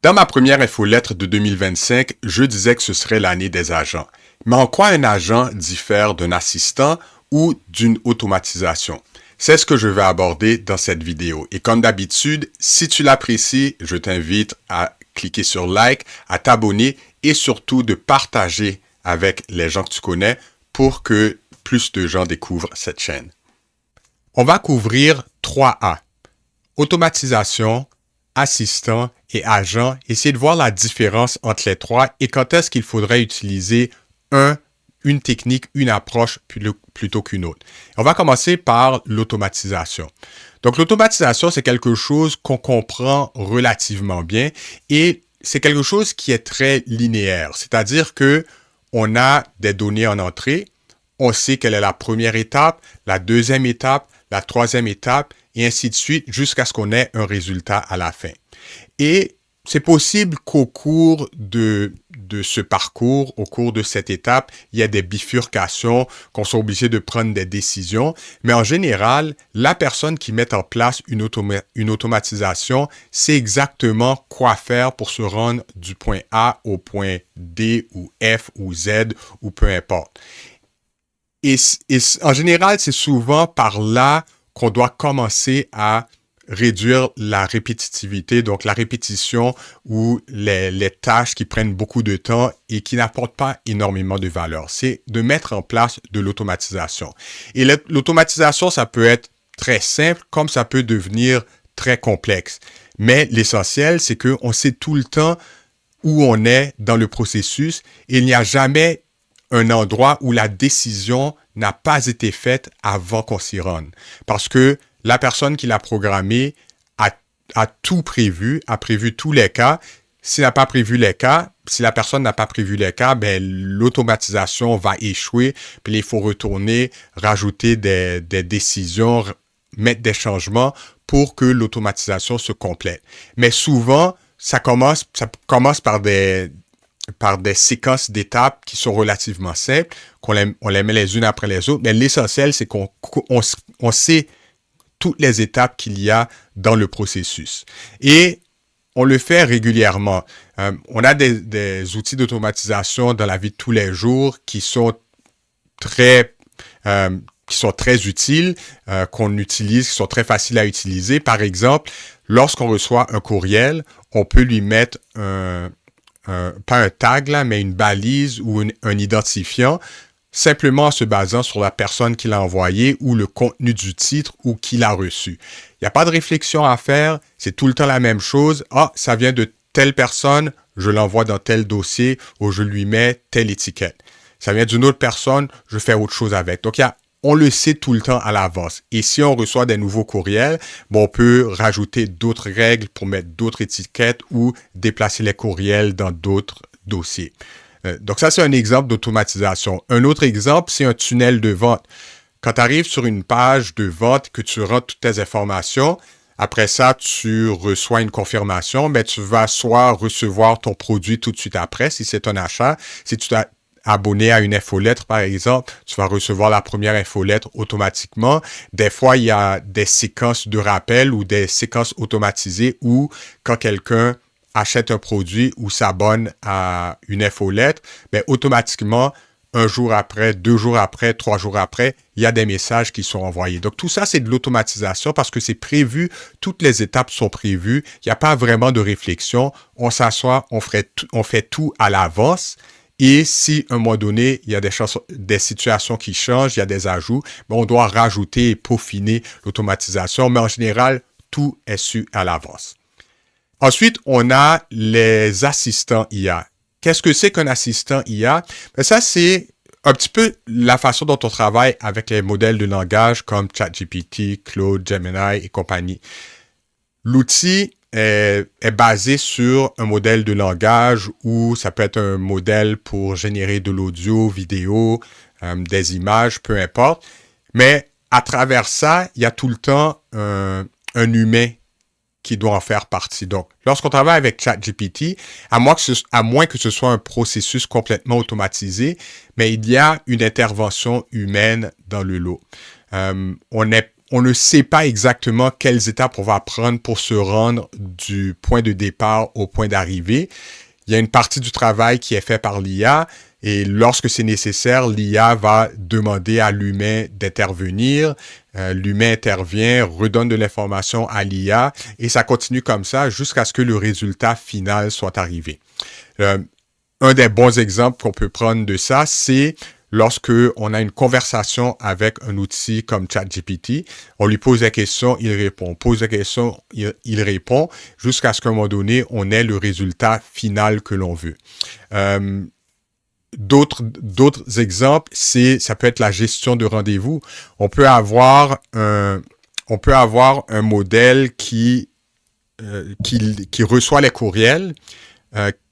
Dans ma première infolettre de 2025, je disais que ce serait l'année des agents. Mais en quoi un agent diffère d'un assistant ou d'une automatisation? C'est ce que je vais aborder dans cette vidéo. Et comme d'habitude, si tu l'apprécies, je t'invite à cliquer sur like, à t'abonner et surtout de partager avec les gens que tu connais pour que plus de gens découvrent cette chaîne. On va couvrir 3A. Automatisation, assistant et agent, essayer de voir la différence entre les trois et quand est-ce qu'il faudrait utiliser une technique, une approche plutôt qu'une autre. On va commencer par l'automatisation. Donc, l'automatisation, c'est quelque chose qu'on comprend relativement bien et c'est quelque chose qui est très linéaire, c'est-à-dire que on a des données en entrée, on sait quelle est la première étape, la deuxième étape, la troisième étape, et ainsi de suite, jusqu'à ce qu'on ait un résultat à la fin. Et c'est possible qu'au cours de ce parcours, au cours de cette étape, il y ait des bifurcations, qu'on soit obligé de prendre des décisions. Mais en général, la personne qui met en place une automatisation sait exactement quoi faire pour se rendre du point A au point D ou F ou Z ou peu importe. Et en général, c'est souvent par là qu'on doit commencer à réduire la répétitivité, donc la répétition ou les tâches qui prennent beaucoup de temps et qui n'apportent pas énormément de valeur. C'est de mettre en place de l'automatisation. Et l'automatisation, ça peut être très simple comme ça peut devenir très complexe. Mais l'essentiel, c'est qu'on sait tout le temps où on est dans le processus et il n'y a jamais un endroit où la décision n'a pas été faite avant qu'on s'y rende. Parce que la personne qui l'a programmé a tout prévu, a prévu tous les cas. S'il n'a pas prévu les cas, si la personne n'a pas prévu les cas, ben, l'automatisation va échouer. Puis il faut retourner, rajouter des décisions, mettre des changements pour que l'automatisation se complète. Mais souvent, ça commence par des séquences d'étapes qui sont relativement simples, on les met les unes après les autres, mais l'essentiel, c'est qu'on sait toutes les étapes qu'il y a dans le processus. Et on le fait régulièrement. On a des outils d'automatisation dans la vie de tous les jours qui sont très utiles, qu'on utilise, qui sont très faciles à utiliser. Par exemple, lorsqu'on reçoit un courriel, on peut lui mettre pas un tag, là, mais une balise ou un identifiant, simplement en se basant sur la personne qui l'a envoyé ou le contenu du titre ou qui l'a reçu. Il n'y a pas de réflexion à faire, c'est tout le temps la même chose. Ah, ça vient de telle personne, je l'envoie dans tel dossier ou je lui mets telle étiquette. Ça vient d'une autre personne, je fais autre chose avec. Donc, on le sait tout le temps à l'avance. Et si on reçoit des nouveaux courriels, on peut rajouter d'autres règles pour mettre d'autres étiquettes ou déplacer les courriels dans d'autres dossiers. Donc ça, c'est un exemple d'automatisation. Un autre exemple, c'est un tunnel de vente. Quand tu arrives sur une page de vente, que tu rentres toutes tes informations, après ça, tu reçois une confirmation, mais tu vas soit recevoir ton produit tout de suite après, si c'est un achat. Si tu t'as abonné à une infolettre, par exemple, tu vas recevoir la première infolettre automatiquement. Des fois, il y a des séquences de rappel ou des séquences automatisées où quand quelqu'un achète un produit ou s'abonne à une infolettre, bien, automatiquement, un jour après, 2 jours après, 3 jours après, il y a des messages qui sont envoyés. Donc, tout ça, c'est de l'automatisation parce que c'est prévu, toutes les étapes sont prévues, il n'y a pas vraiment de réflexion, on s'assoit, on fait tout à l'avance. Et si, à un moment donné, il y a des situations qui changent, il y a des ajouts, bien, on doit rajouter et peaufiner l'automatisation, mais en général, tout est su à l'avance. Ensuite, on a les assistants IA. Qu'est-ce que c'est qu'un assistant IA? Ben ça, c'est un petit peu la façon dont on travaille avec les modèles de langage comme ChatGPT, Claude, Gemini et compagnie. L'outil est basé sur un modèle de langage ou ça peut être un modèle pour générer de l'audio, vidéo, des images, peu importe. Mais à travers ça, il y a tout le temps un humain qui doit en faire partie. Donc, lorsqu'on travaille avec ChatGPT, à moins que ce soit un processus complètement automatisé, mais il y a une intervention humaine dans le lot. On on ne sait pas exactement quelles étapes on va prendre pour se rendre du point de départ au point d'arrivée. Il y a une partie du travail qui est fait par l'IA et lorsque c'est nécessaire, l'IA va demander à l'humain d'intervenir. L'humain intervient, redonne de l'information à l'IA et ça continue comme ça jusqu'à ce que le résultat final soit arrivé. Un des bons exemples qu'on peut prendre de ça, c'est lorsque on a une conversation avec un outil comme ChatGPT, on lui pose la question, il répond. Pose la question, il répond, jusqu'à ce qu'à un moment donné, on ait le résultat final que l'on veut. D'autres exemples, ça peut être la gestion de rendez-vous. On peut avoir un modèle qui reçoit les courriels,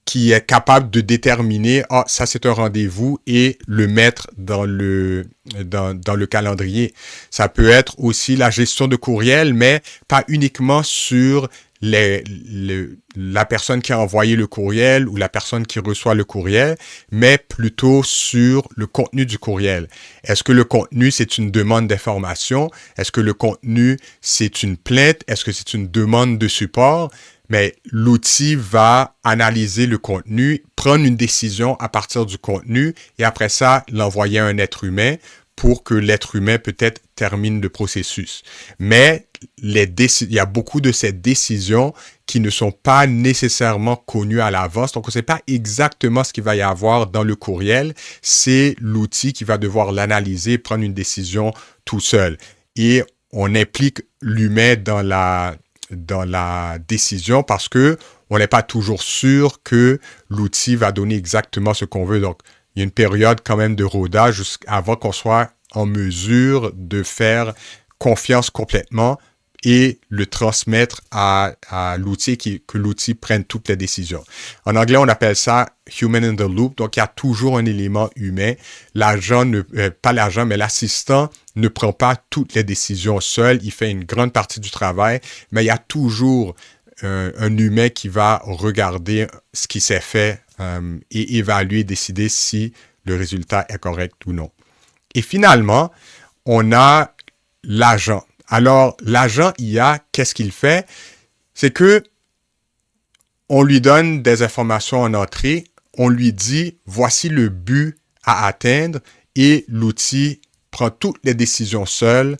qui est capable de déterminer ça c'est un rendez-vous et le mettre dans le calendrier. Ça peut être aussi la gestion de courriel, mais pas uniquement sur la personne qui a envoyé le courriel ou la personne qui reçoit le courriel, mais plutôt sur le contenu du courriel. Est-ce que le contenu, c'est une demande d'information? Est-ce que le contenu, c'est une plainte? Est-ce que c'est une demande de support? Mais l'outil va analyser le contenu, prendre une décision à partir du contenu et après ça, l'envoyer à un être humain pour que l'être humain peut-être termine le processus. Mais il y a beaucoup de ces décisions qui ne sont pas nécessairement connues à l'avance. Donc, on ne sait pas exactement ce qu'il va y avoir dans le courriel. C'est l'outil qui va devoir l'analyser, prendre une décision tout seul. Et on implique l'humain dans la décision parce que on n'est pas toujours sûr que l'outil va donner exactement ce qu'on veut. Donc, il y a une période quand même de rodage avant qu'on soit en mesure de faire confiance complètement et le transmettre à l'outil que l'outil prenne toutes les décisions. En anglais, on appelle ça human in the loop. Donc, il y a toujours un élément humain. Pas l'agent, mais l'assistant ne prend pas toutes les décisions seul. Il fait une grande partie du travail, mais il y a toujours un humain qui va regarder ce qui s'est fait et évaluer, décider si le résultat est correct ou non. Et finalement, on a l'agent. Alors, l'agent IA, qu'est-ce qu'il fait? C'est que on lui donne des informations en entrée, on lui dit, voici le but à atteindre et l'outil prend toutes les décisions seul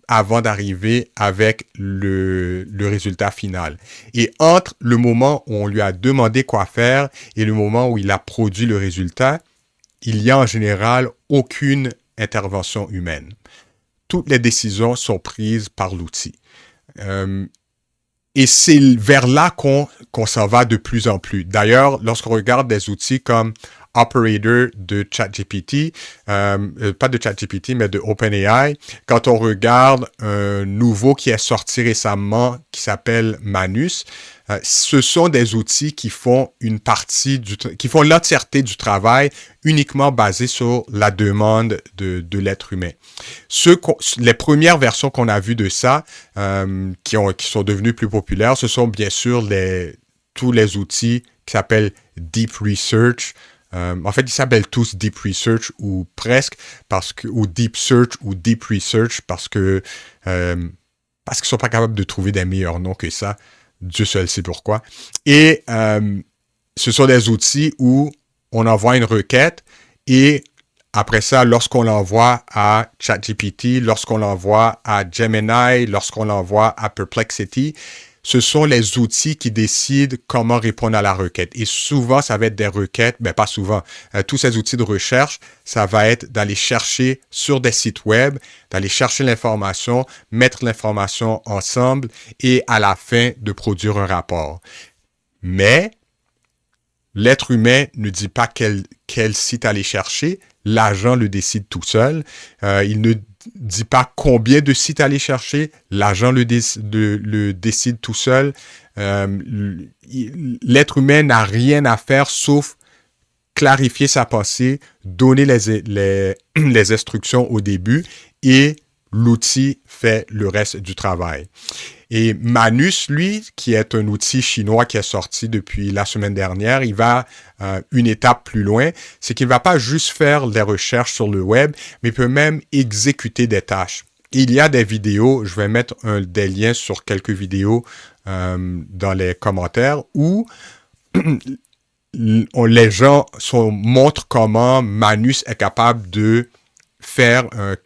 avant d'arriver avec le résultat final. Et entre le moment où on lui a demandé quoi faire et le moment où il a produit le résultat, il y a en général aucune intervention humaine. Toutes les décisions sont prises par l'outil. Et c'est vers là qu'on s'en va de plus en plus. D'ailleurs, lorsqu'on regarde des outils comme Operator de ChatGPT, pas de ChatGPT, mais de OpenAI, quand on regarde un nouveau qui est sorti récemment, qui s'appelle Manus, ce sont des outils qui font qui font l'entièreté du travail uniquement basé sur la demande de l'être humain. Les premières versions qu'on a vues de ça, qui sont devenues plus populaires, ce sont bien sûr tous les outils qui s'appellent Deep Research. En fait, ils s'appellent tous Deep Research ou presque, ou Deep Search ou Deep Research parce qu'ils sont pas capables de trouver des meilleurs noms que ça. Dieu seul sait pourquoi. Et ce sont des outils où on envoie une requête et après ça, lorsqu'on l'envoie à ChatGPT, lorsqu'on l'envoie à Gemini, lorsqu'on l'envoie à Perplexity, ce sont les outils qui décident comment répondre à la requête. Et souvent, ça va être des requêtes, mais pas souvent. Tous ces outils de recherche, ça va être d'aller chercher sur des sites web, d'aller chercher l'information, mettre l'information ensemble et à la fin de produire un rapport. Mais l'être humain ne dit pas quel site aller chercher. L'agent le décide tout seul. Il ne dit pas combien de sites aller chercher. L'agent le décide tout seul. L'être humain n'a rien à faire sauf clarifier sa pensée, donner les instructions au début et l'outil fait le reste du travail. Et Manus, lui, qui est un outil chinois qui est sorti depuis la semaine dernière, il va une étape plus loin. C'est qu'il ne va pas juste faire des recherches sur le web, mais il peut même exécuter des tâches. Il y a des vidéos, je vais mettre des liens sur quelques vidéos dans les commentaires où les gens montrent comment Manus est capable de faire un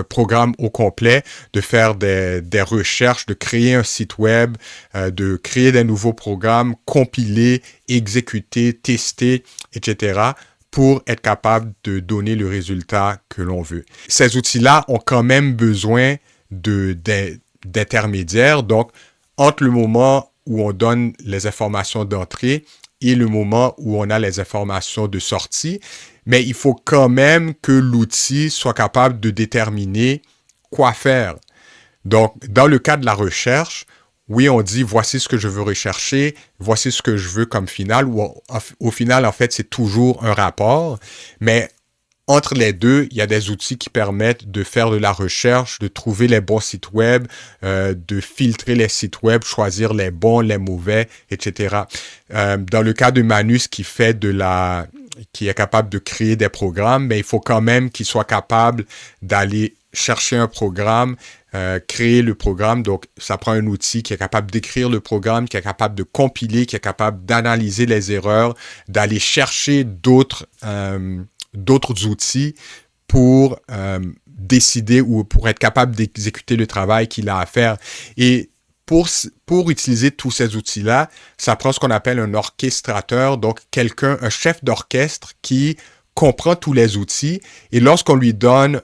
programme au complet, de faire des recherches, de créer un site web, de créer des nouveaux programmes, compiler, exécuter, tester, etc., pour être capable de donner le résultat que l'on veut. Ces outils-là ont quand même besoin d'intermédiaires. Donc, entre le moment où on donne les informations d'entrée et le moment où on a les informations de sortie, mais il faut quand même que l'outil soit capable de déterminer quoi faire. Donc, dans le cas de la recherche, oui, on dit voici ce que je veux rechercher, voici ce que je veux comme final, ou au final, en fait, c'est toujours un rapport, mais entre les deux, il y a des outils qui permettent de faire de la recherche, de trouver les bons sites web, de filtrer les sites web, choisir les bons, les mauvais, etc. Dans le cas de Manus qui est capable de créer des programmes, mais il faut quand même qu'il soit capable d'aller chercher un programme, créer le programme. Donc, ça prend un outil qui est capable d'écrire le programme, qui est capable de compiler, qui est capable d'analyser les erreurs, d'aller chercher d'autres outils pour décider ou pour être capable d'exécuter le travail qu'il a à faire. Et pour utiliser tous ces outils-là, ça prend ce qu'on appelle un orchestrateur, donc un chef d'orchestre qui comprend tous les outils. Et lorsqu'on lui donne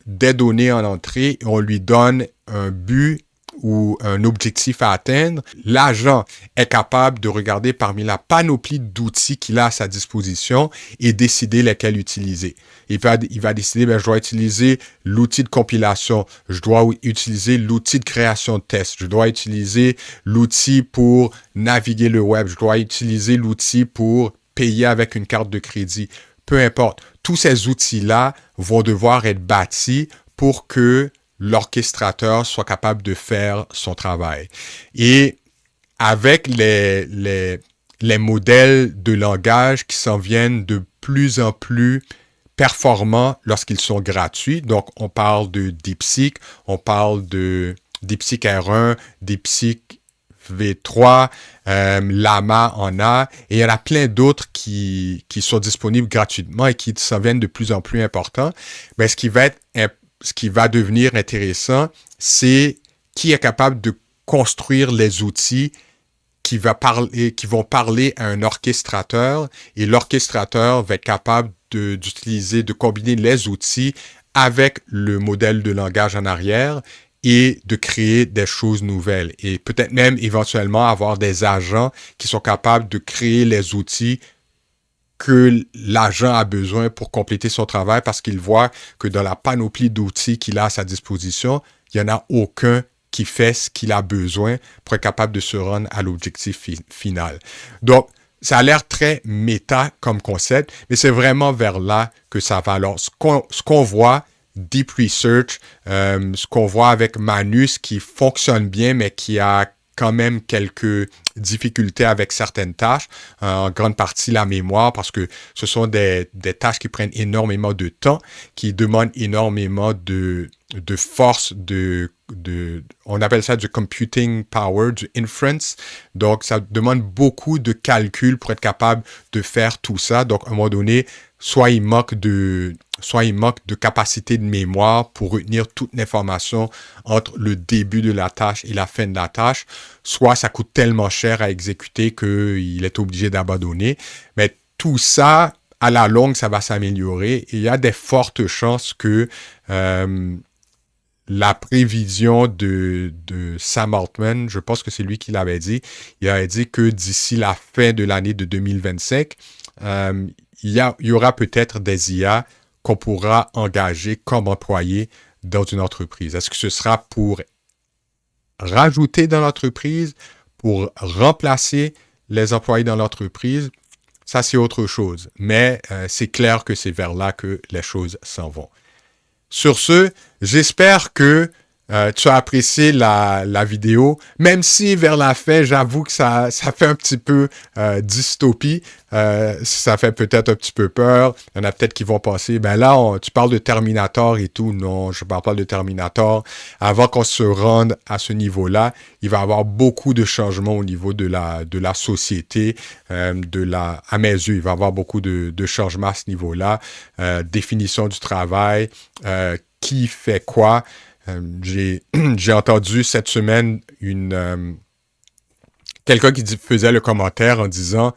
des données en entrée, on lui donne un but ou un objectif à atteindre, l'agent est capable de regarder parmi la panoplie d'outils qu'il a à sa disposition et décider lesquels utiliser. Il va décider, je dois utiliser l'outil de compilation, je dois utiliser l'outil de création de tests, je dois utiliser l'outil pour naviguer le web, je dois utiliser l'outil pour payer avec une carte de crédit. Peu importe, tous ces outils-là vont devoir être bâtis pour que l'orchestrateur soit capable de faire son travail. Et avec les modèles de langage qui s'en viennent de plus en plus performants lorsqu'ils sont gratuits, donc on parle de DeepSeek, on parle de DeepSeek R1, DeepSeek V3, Llama en a, et il y en a plein d'autres qui sont disponibles gratuitement et qui s'en viennent de plus en plus importants. Mais ce qui va devenir intéressant, c'est qui est capable de construire les outils qui vont parler à un orchestrateur, et l'orchestrateur va être capable de combiner les outils avec le modèle de langage en arrière et de créer des choses nouvelles. Et peut-être même éventuellement avoir des agents qui sont capables de créer les outils que l'agent a besoin pour compléter son travail parce qu'il voit que dans la panoplie d'outils qu'il a à sa disposition, il n'y en a aucun qui fait ce qu'il a besoin pour être capable de se rendre à l'objectif final. Donc, ça a l'air très méta comme concept, mais c'est vraiment vers là que ça va. Alors, ce qu'on voit, Deep Research, ce qu'on voit avec Manus qui fonctionne bien, mais qui a quand même quelques difficultés avec certaines tâches, en grande partie la mémoire, parce que ce sont des tâches qui prennent énormément de temps, qui demandent énormément de force, on appelle ça du computing power, du inference. Donc, ça demande beaucoup de calcul pour être capable de faire tout ça. Donc, à un moment donné, soit il manque de capacité de mémoire pour retenir toute l'information entre le début de la tâche et la fin de la tâche, soit ça coûte tellement cher à exécuter qu'il est obligé d'abandonner. Mais tout ça, à la longue, ça va s'améliorer et il y a des fortes chances que la prévision de Sam Altman, je pense que c'est lui qui l'avait dit, il avait dit que d'ici la fin de l'année de 2025, il y aura peut-être des IA qu'on pourra engager comme employés dans une entreprise. Est-ce que ce sera pour rajouter dans l'entreprise, pour remplacer les employés dans l'entreprise? Ça, c'est autre chose. Mais c'est clair que c'est vers là que les choses s'en vont. Sur ce, j'espère que tu as apprécié la vidéo, même si vers la fin, j'avoue que ça fait un petit peu dystopie. Ça fait peut-être un petit peu peur. Il y en a peut-être qui vont penser, ben là, tu parles de Terminator et tout. Non, je parle pas de Terminator. Avant qu'on se rende à ce niveau-là, il va y avoir beaucoup de changements au niveau de la société, à mes yeux, il va y avoir beaucoup de changements à ce niveau-là. Définition du travail, qui fait quoi. J'ai entendu cette semaine quelqu'un qui faisait le commentaire en disant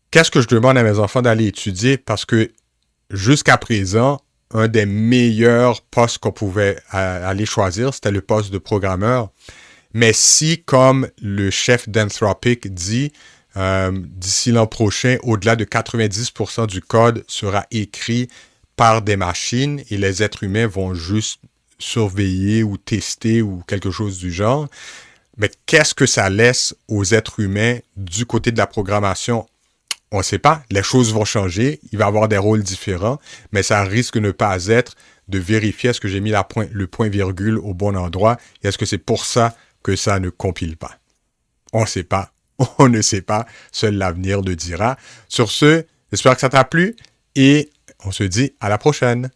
qu'est-ce que je demande à mes enfants d'aller étudier parce que jusqu'à présent, un des meilleurs postes qu'on pouvait aller choisir, c'était le poste de programmeur. Mais si, comme le chef d'Anthropic dit, d'ici l'an prochain, au-delà de 90% du code sera écrit par des machines et les êtres humains vont juste surveiller ou tester ou quelque chose du genre, mais qu'est-ce que ça laisse aux êtres humains du côté de la programmation? On ne sait pas. Les choses vont changer. Il va y avoir des rôles différents, mais ça risque de ne pas être de vérifier est-ce que j'ai mis le point-virgule au bon endroit et est-ce que c'est pour ça que ça ne compile pas. On ne sait pas. On ne sait pas. Seul l'avenir le dira. Sur ce, j'espère que ça t'a plu et on se dit à la prochaine.